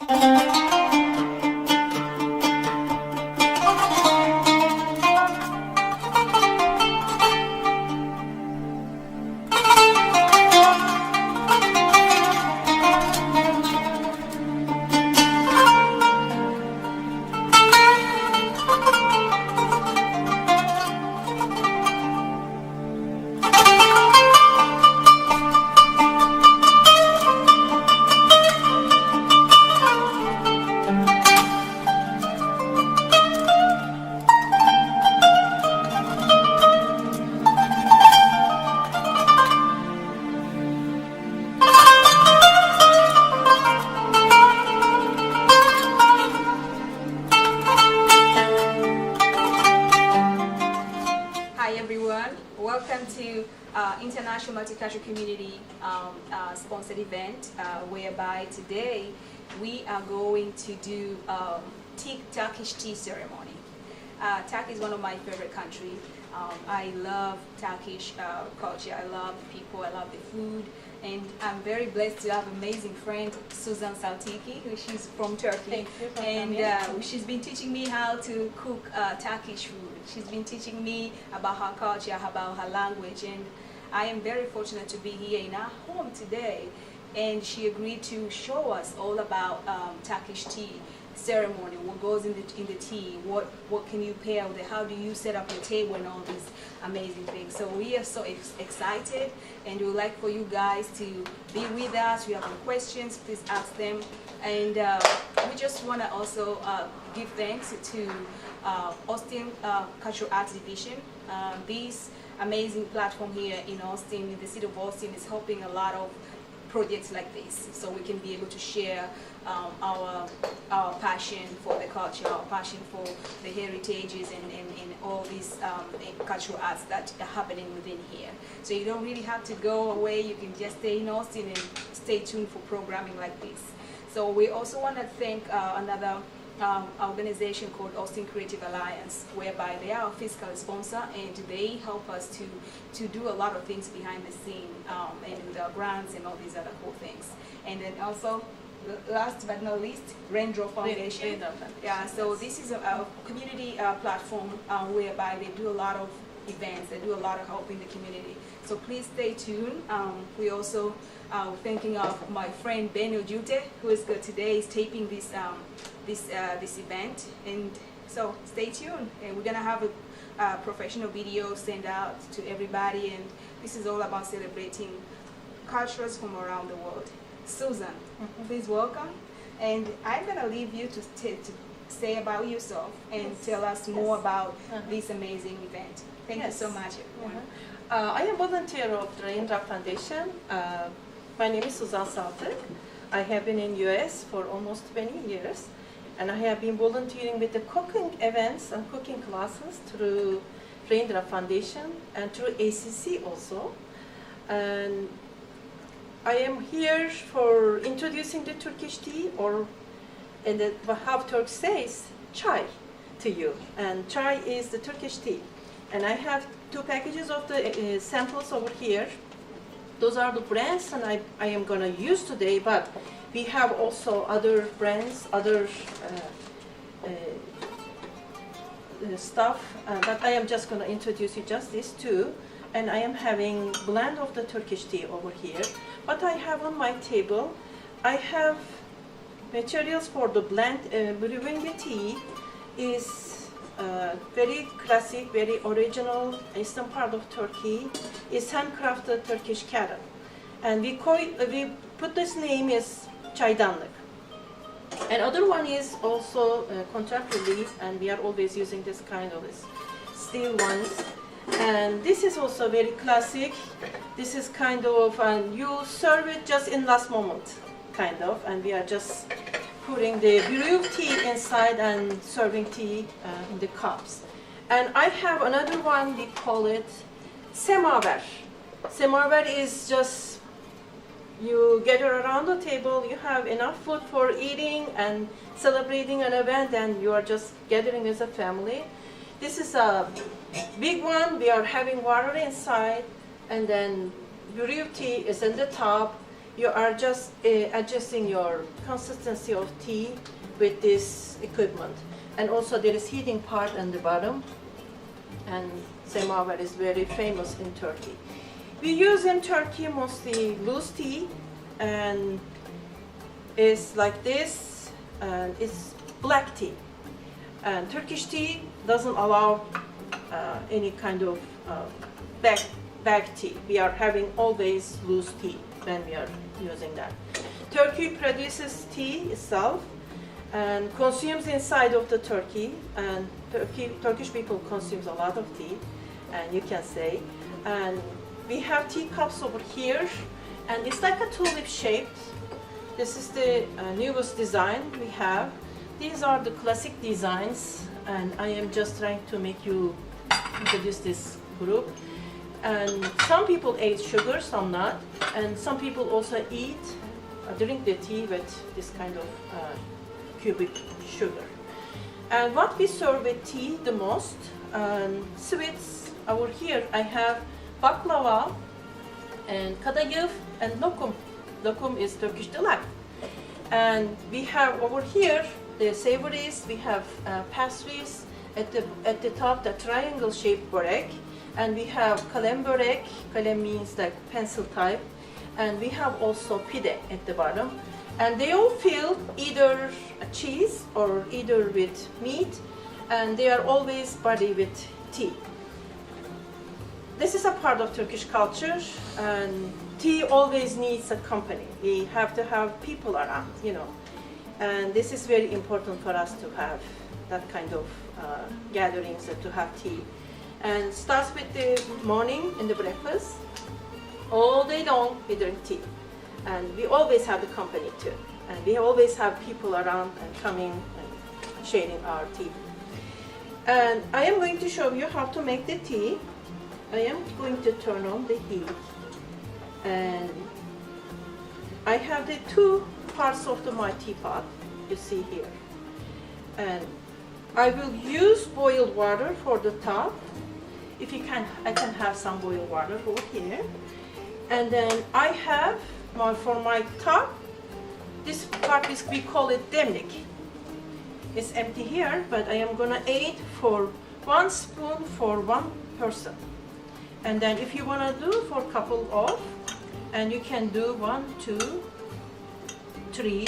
Hi everyone, welcome to International Multicultural Community sponsored event whereby today we are going to do Turkish tea ceremony. Turkey is one of my favorite countries. I love Turkish culture, I love the people, I love the food, and I'm very blessed to have an amazing friend, Susan Saltiki, who she's from Turkey. Thank you for and coming. she's been teaching me how to cook Turkish food. She's been teaching me about her culture, about her language, and I am very fortunate to be here in our home today. And she agreed to show us all about Turkish tea ceremony, what goes in the tea, what can you pair with it, how do you set up your table, and all these amazing things. So we are so excited, and we would like for you guys to be with us. If you have any questions, please ask them. And we just want to also give thanks to Austin Cultural Arts Division. This amazing platform here in Austin, in the city of Austin, is helping a lot of projects like this, so we can be able to share our passion for the culture, our passion for the heritages and all these cultural arts that are happening within here. So you don't really have to go away, you can just stay in Austin and stay tuned for programming like this. So we also want to thank another organization called Austin Creative Alliance, whereby they are our fiscal sponsor and they help us to do a lot of things behind the scene, and with our grants and all these other cool things. And then also, last but not least, Raindrop Foundation. Yeah, so this is a community platform whereby they do a lot of events, they do a lot of help in the community. So please stay tuned. We also thinking of my friend Ben Ojute, who is good today, is taping this this event, and so stay tuned. And we're gonna have a professional video sent out to everybody, and this is all about celebrating cultures from around the world. Susan, please welcome, and I'm gonna leave you to say about yourself and tell us more about this amazing event. Thank you so much, everyone. I am volunteer of the Raindrop Foundation. My name is Susan Saltık. I have been in US for almost 20 years, and I have been volunteering with the cooking events and cooking classes through Raindrop Foundation and through ACC also. And I am here for introducing the Turkish tea, or in the how Turk says, chai, to you. And chai is the Turkish tea. And I have 2 packages of the samples over here. Those are the brands and I am going to use today, but we have also other brands, other stuff, but I am just going to introduce you just these 2. And I am having blend of the Turkish tea over here. What I have on my table, I have materials for the blend. Brewing the tea is very classic, very original, eastern part of Turkey. It's handcrafted Turkish kettle, and we put this name as çaydanlık. And other one is also contract relief, and we are always using this kind of steel ones. And this is also very classic. This is kind of, you serve it just in last moment, kind of, and we are just putting the brewed tea inside and serving tea in the cups. And I have another one, we call it semaver. Semaver is just, you gather around the table, you have enough food for eating and celebrating an event, and you are just gathering as a family. This is a big one. We are having water inside, and then brewed tea is in the top. you are just adjusting your consistency of tea with this equipment. And also there is heating part on the bottom, and semaver is very famous in Turkey. We use in Turkey mostly loose tea, and it's like this, and it's black tea. And Turkish tea doesn't allow any kind of bag tea. We are having always loose tea when we are using that. Turkey produces tea itself and consumes inside of the Turkey, and Turkish people consumes a lot of tea, and you can say. And we have teacups over here, and it's like a tulip shaped. This is the newest design we have. These are the classic designs, and I am just trying to make you introduce this group. And some people eat sugar, some not, and some people also eat, drink the tea with this kind of cubic sugar. And what we serve with tea the most, sweets. Over here I have baklava and kadayıf and lokum. Lokum is Turkish delight. And we have over here the savories. We have pastries at the top, the triangle shaped börek, and we have kalem börek. Kalem means like pencil type, and we have also pide at the bottom. And they all fill either cheese or either with meat, and they are always bodied with tea. This is a part of Turkish culture, and tea always needs a company. We have to have people around, you know. And this is very important for us to have that kind of gatherings and to have tea. And starts with the morning in the breakfast. All day long we drink tea. And we always have the company too. And we always have people around and coming and sharing our tea. And I am going to show you how to make the tea. I am going to turn on the heat. And I have the two parts of my teapot, you see here. And I will use boiled water for the top. If you can, I can have some boiled water over here. And then I have for my top, this part is, we call it demlik. It's empty here, but I am gonna add for 1 spoon for 1 person. And then if you wanna do for a couple of, and you can do 1, 2, 3.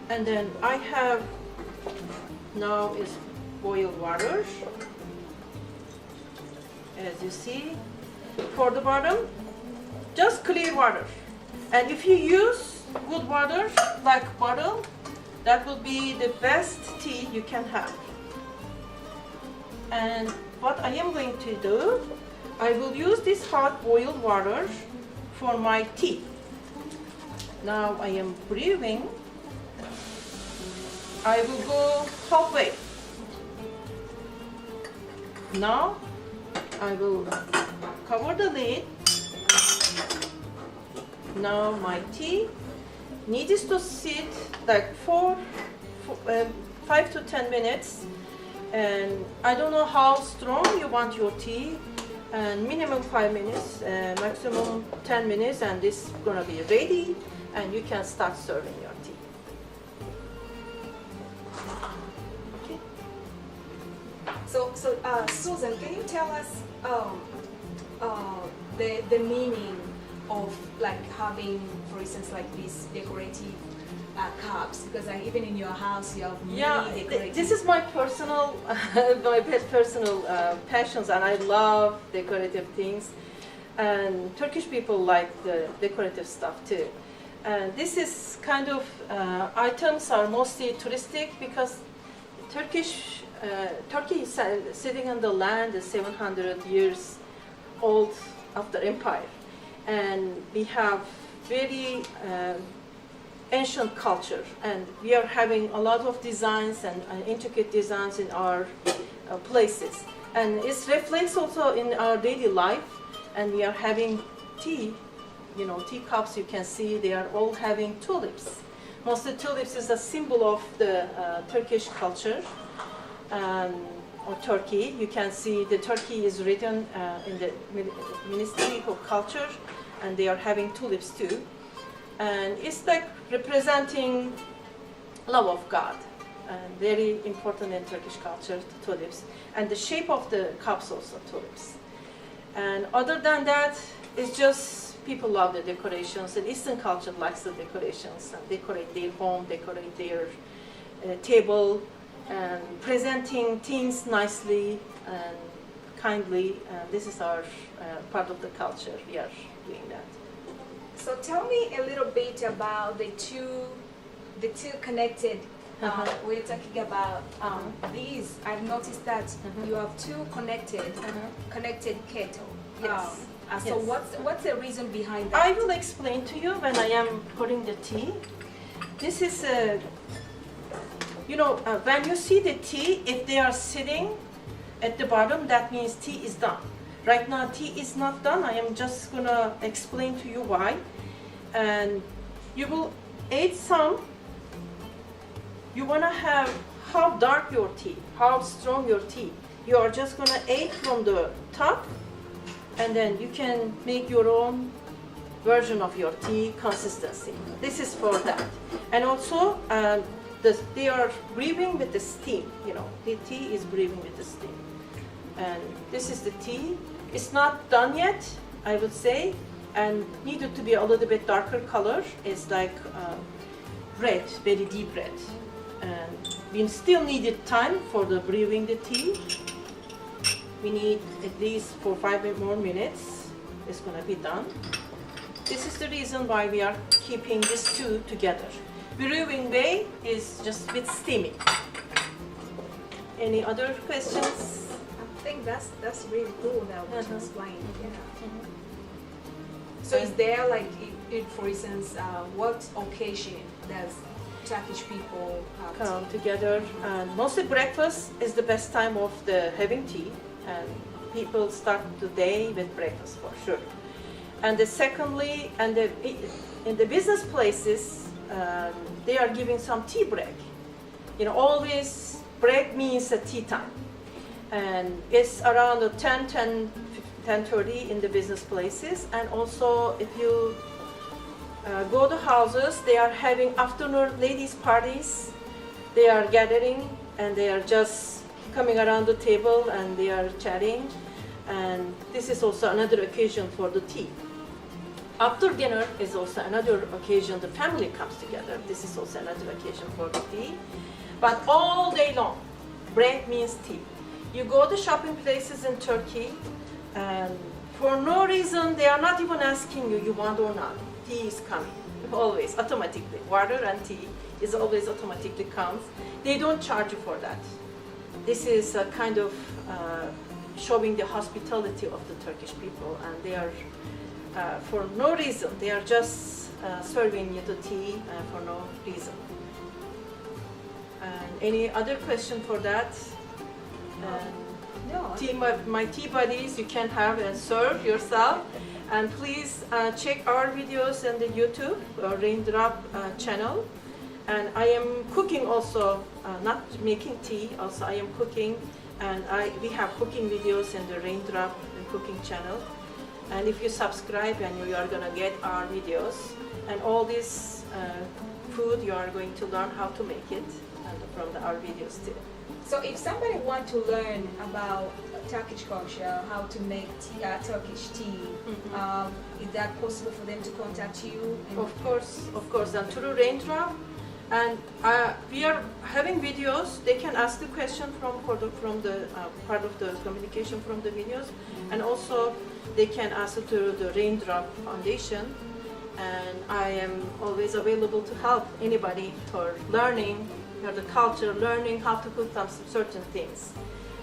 And then I have, now is boiled water, as you see. For the bottom, just clear water. And if you use good water, like bottle, that will be the best tea you can have. And what I am going to do, I will use this hot boiled water for my tea. Now I am brewing. I will go halfway. Now I will cover the lid. Now my tea needs to sit like 5 to 10 minutes, and I don't know how strong you want your tea, and minimum 5 minutes, maximum 10 minutes, and this is gonna be ready, and you can start serving your tea. Okay. So Susan, can you tell us the meaning of like having, for instance, like these decorative cups? Because even in your house you have many decorative. This is my personal, personal passions, and I love decorative things. And Turkish people like the decorative stuff too. And this is kind of items are mostly touristic, because Turkey is sitting on the land is 700 years old after empire. And we have very ancient culture, and we are having a lot of designs and intricate designs in our places, and it reflects also in our daily life. And we are having tea, you know, teacups. You can see they are all having tulips. Mostly tulips is a symbol of the Turkish culture. And of Turkey. You can see the Turkey is written in the Ministry of Culture, and they are having tulips too. And it's like representing love of God, and very important in Turkish culture, tulips. And the shape of the cups also tulips. And other than that, it's just people love the decorations, and Eastern culture likes the decorations, and decorate their home, decorate their table, and presenting things nicely and kindly. And this is our part of the culture. We are doing that. So tell me a little bit about the two connected. We're talking about these. I've noticed that you have two connected kettle. Yes. So Yes. what's the reason behind that? I will explain to you when I am pouring the tea. This is when you see the tea, if they are sitting at the bottom, that means tea is done. Right now, tea is not done. I am just gonna explain to you why. And you will add some. You wanna have how dark your tea, how strong your tea. You are just gonna add from the top, and then you can make your own version of your tea consistency. This is for that. And also, they are brewing with the steam. The tea is brewing with the steam. And this is the tea. It's not done yet, I would say, and needed to be a little bit darker color. It's like red, very deep red. And we still needed time for the brewing the tea. We need at least 4 or 5 more minutes. It's gonna be done. This is the reason why we are keeping these two together. Brewing way is just with steaming. Any other questions? I think that's really cool now what you explained. Yeah. So is there for instance, what occasion does Turkish people Come together, and mostly breakfast is the best time of the having tea, and people start the day with breakfast for sure. And secondly, in the business places, they are giving some tea break. Always break means a tea time, and it's around 10:30 in the business places. And also, if you go to houses, they are having afternoon ladies parties. They are gathering, and they are just coming around the table, and they are chatting. And this is also another occasion for the tea. After dinner is also another occasion. The family comes together. This is also another occasion for the tea. But all day long, break means tea. You go to shopping places in Turkey, and for no reason, they are not even asking you want or not. Tea is coming, always, automatically. Water and tea is always automatically comes. They don't charge you for that. This is a kind of showing the hospitality of the Turkish people, and they are, for no reason, they are just serving you the tea for no reason. And any other question for that? No. My tea buddies, you can have and serve yourself. And please check our videos on the YouTube Raindrop channel. And I am cooking also, not making tea. Also, I am cooking, and we have cooking videos in the Raindrop cooking channel. And if you subscribe, and you are gonna get our videos, and all this food, you are going to learn how to make it from our videos too. So if somebody wants to learn about Turkish culture, how to make Turkish tea, is that possible for them to contact you? Of course, and through Raindrop, and we are having videos. They can ask the question from the part of the communication from the videos, and also they can ask through the Raindrop Foundation. And I am always available to help anybody for learning the culture, learning how to cook some certain things.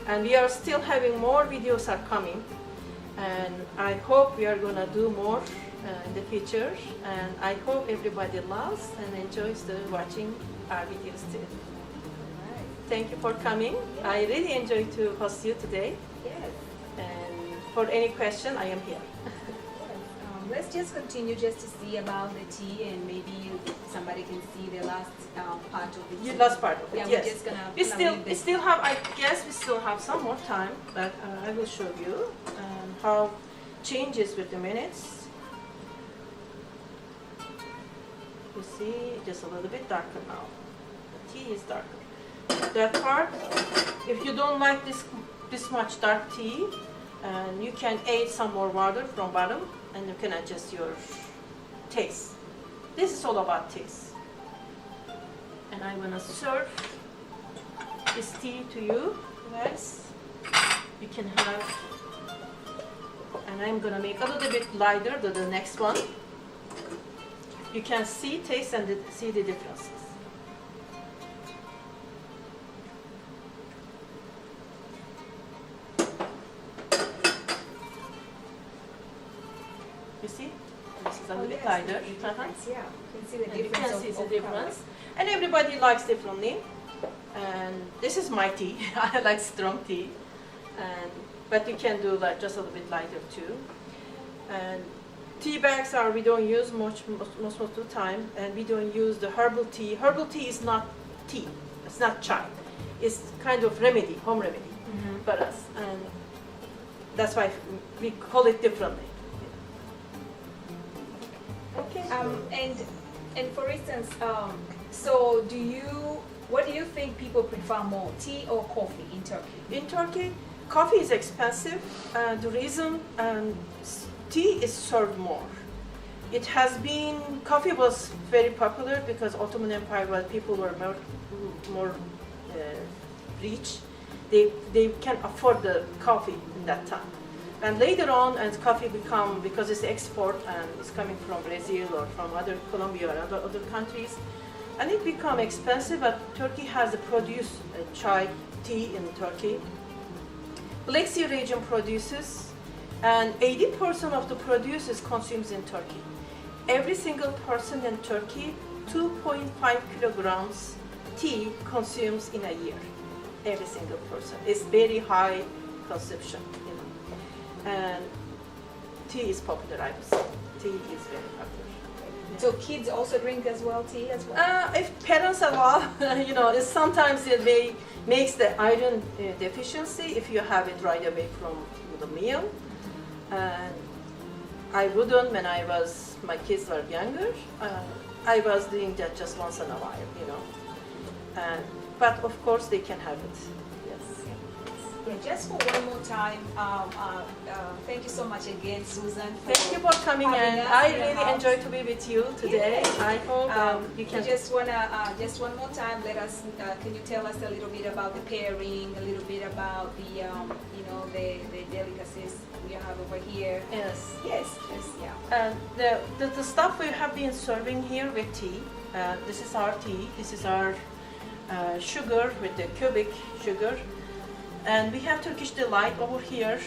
And we are still having more videos are coming, and I hope we are gonna do more in the future. And I hope everybody loves and enjoys watching our videos too. Right. Thank you for coming. Yeah. I really enjoyed to host you today. Yes. And for any question, I am here. Yes. let's just continue just to see about the tea, and maybe somebody can see the last part of the tea. The last part of it, Yeah, yes. we're just gonna. We still have, I guess we still have some more time, but I will show you how changes with the minutes. You see, just a little bit darker now. The tea is darker. That part, if you don't like this much dark tea, and you can add some more water from bottom, and you can adjust your taste. This is all about taste. And I'm gonna serve this tea to you guys. You can have, and I'm gonna make a little bit lighter than the next one. You can see, taste, and see the differences. You see? This is a little bit lighter. Yeah, you can see the And you difference. can see the of difference. And everybody likes differently. And this is my tea. I like strong tea. But you can do like just a little bit lighter too. And tea bags we don't use most of the time. And we don't use the herbal tea. Herbal tea is not tea. It's not chai. It's kind of remedy, home remedy for us. And that's why we call it differently. Okay. And for instance, so what do you think people prefer more, tea or coffee in Turkey? In Turkey, coffee is expensive. The reason tea is served more. It has been, coffee was very popular because Ottoman Empire, while people were more rich, they can afford the coffee in that time. And later on, as coffee become, because it's export and it's coming from Brazil or from Colombia or other countries, and it become expensive, but Turkey has produced chai, tea in Turkey. Black Sea region produces, and 80% of the produce consumes in Turkey. Every single person in Turkey, 2.5 kilograms tea consumes in a year. Every single person. It's very high consumption. And tea is popular, I would say. Tea is very popular. So kids also drink as well, tea as well? If parents allow, sometimes it makes the iron deficiency if you have it right away from the meal. And I wouldn't when my kids were younger. I was doing that just once in a while, but of course they can have it. Yeah, just for one more time, thank you so much again, Susan. Thank you for coming in. I really enjoyed to be with you today. Yes. I hope you can. Just just one more time, can you tell us a little bit about the pairing, a little bit about the, the delicacies we have over here? Yes. Yes, yeah. The stuff we have been serving here with tea. This is our tea. This is our sugar with the cubic sugar. And we have Turkish Delight over here.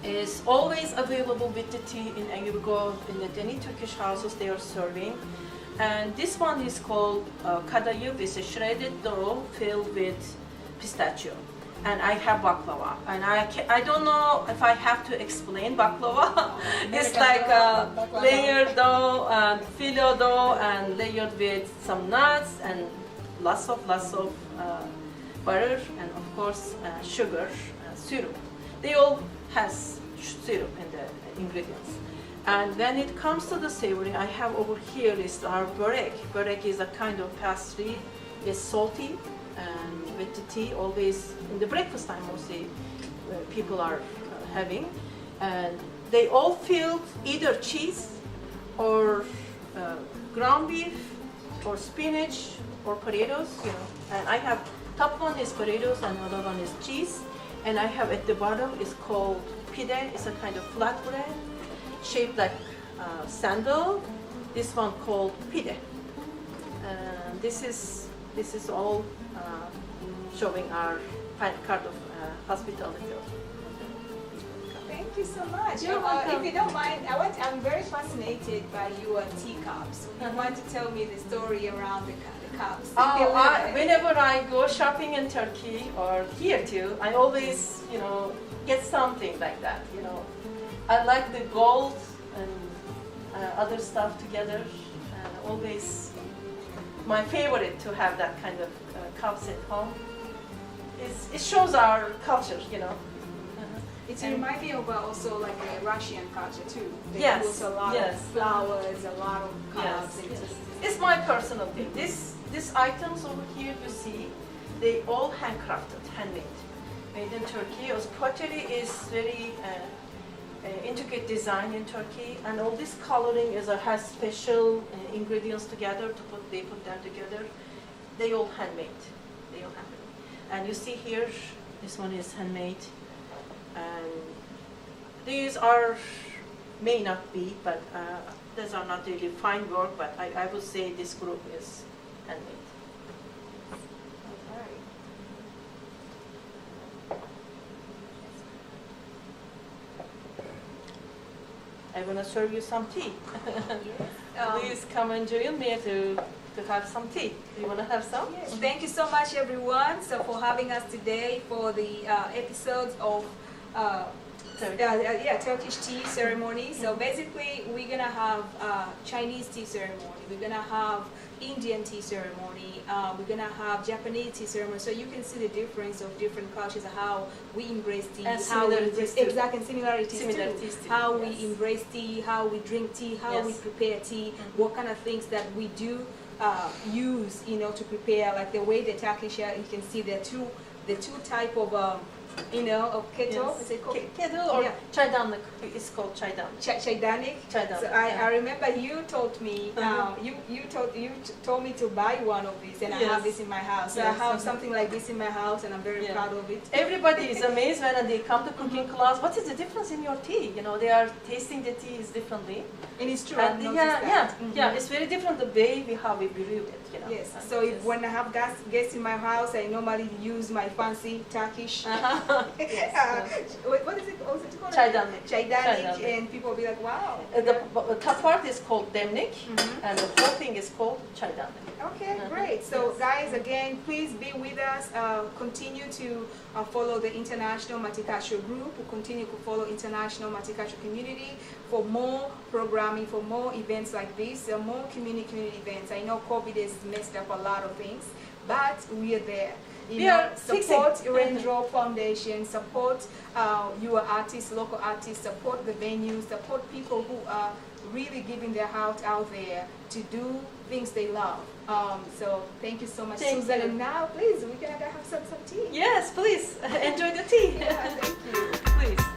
Is always available with the tea in you go in any Turkish houses they are serving. And this one is called kadayıf. It's a shredded dough filled with pistachio. And I have baklava. And I don't know if I have to explain baklava. It's like a layered dough, filo dough, and layered with some nuts and lots of butter, and of course sugar, syrup. They all has syrup in the ingredients. And when it comes to the savory, I have over here is our börek. Börek is a kind of pastry. It's salty, and with the tea, always in the breakfast time mostly people are having. And they all filled either cheese or ground beef or spinach or potatoes, And I have top one is potatoes and another one is cheese. And I have at the bottom is called pide. It's a kind of flat bread shaped like sandal. This one called pide. This is all showing our kind of hospitality. Thank you so much. You're welcome. If you don't mind, I'm very fascinated by your teacups. You want to tell me the story around the cups? Whenever I go shopping in Turkey or here too, I always, get something like that. I like the gold and other stuff together. Always my favorite to have that kind of cups at home. It shows our culture, you know. It reminds me of also like a Russian culture too. They Yes, use a lot yes. of flowers, a lot of cups. Yes, yes. It's my personal thing. These items over here you see, they all handcrafted, handmade, made in Turkey. Pottery is very intricate design in Turkey, and all this coloring has special ingredients together they put them together. They all handmade. They all handmade. And you see here, this one is handmade. And these may not be, but these are not really fine work, but I would say this group is handmade. I'm gonna serve you some tea. Please come and join me to have some tea. Do you wanna have some? Yes. Thank you so much, everyone, for having us today for the episodes of Turkish tea ceremony. So basically, we're gonna have Chinese tea ceremony. We're gonna have Indian tea ceremony. We're gonna have Japanese tea ceremony. So you can see the difference of different cultures, how we embrace tea, and how we similarities embrace, too. exactly, and similarities too. How yes. we embrace tea, how we drink tea, how yes. we prepare tea, what kind of things that we do use, you know, to prepare. Like the way the Turkish, you can see the two type of of kettle. Yes. Is it called? Kettle or çaydanlık? It's called çaydanlık. Çaydanlık. So I remember you told me you told me to buy one of these, and I have this in my house. So I have something like this in my house, and I'm very proud of it. Everybody is amazed when they come to cooking class. What is the difference in your tea? You know, they are tasting the tea is differently. And it's true. And it's very different the way how we brew it. You know. Yes. So when I have guests in my house, I normally use my fancy Turkish. What is it? What is it called? Çaydanlık, and people will be like, wow. The top part is called demlik, and the whole thing is called çaydanlık. Okay, great. So guys, again, please be with us. Continue to follow the International Matikacho group. Continue to follow International Matikacho community for more programming, for more events like this, more community events. I know COVID has messed up a lot of things, but we are there. Support Raindrop Foundation, support your artists, local artists, support the venues, support people who are really giving their heart out there to do things they love. So thank you so much, Susan. And now, please, we're gonna have some tea. Yes, please enjoy the tea. Yeah, thank you. Please.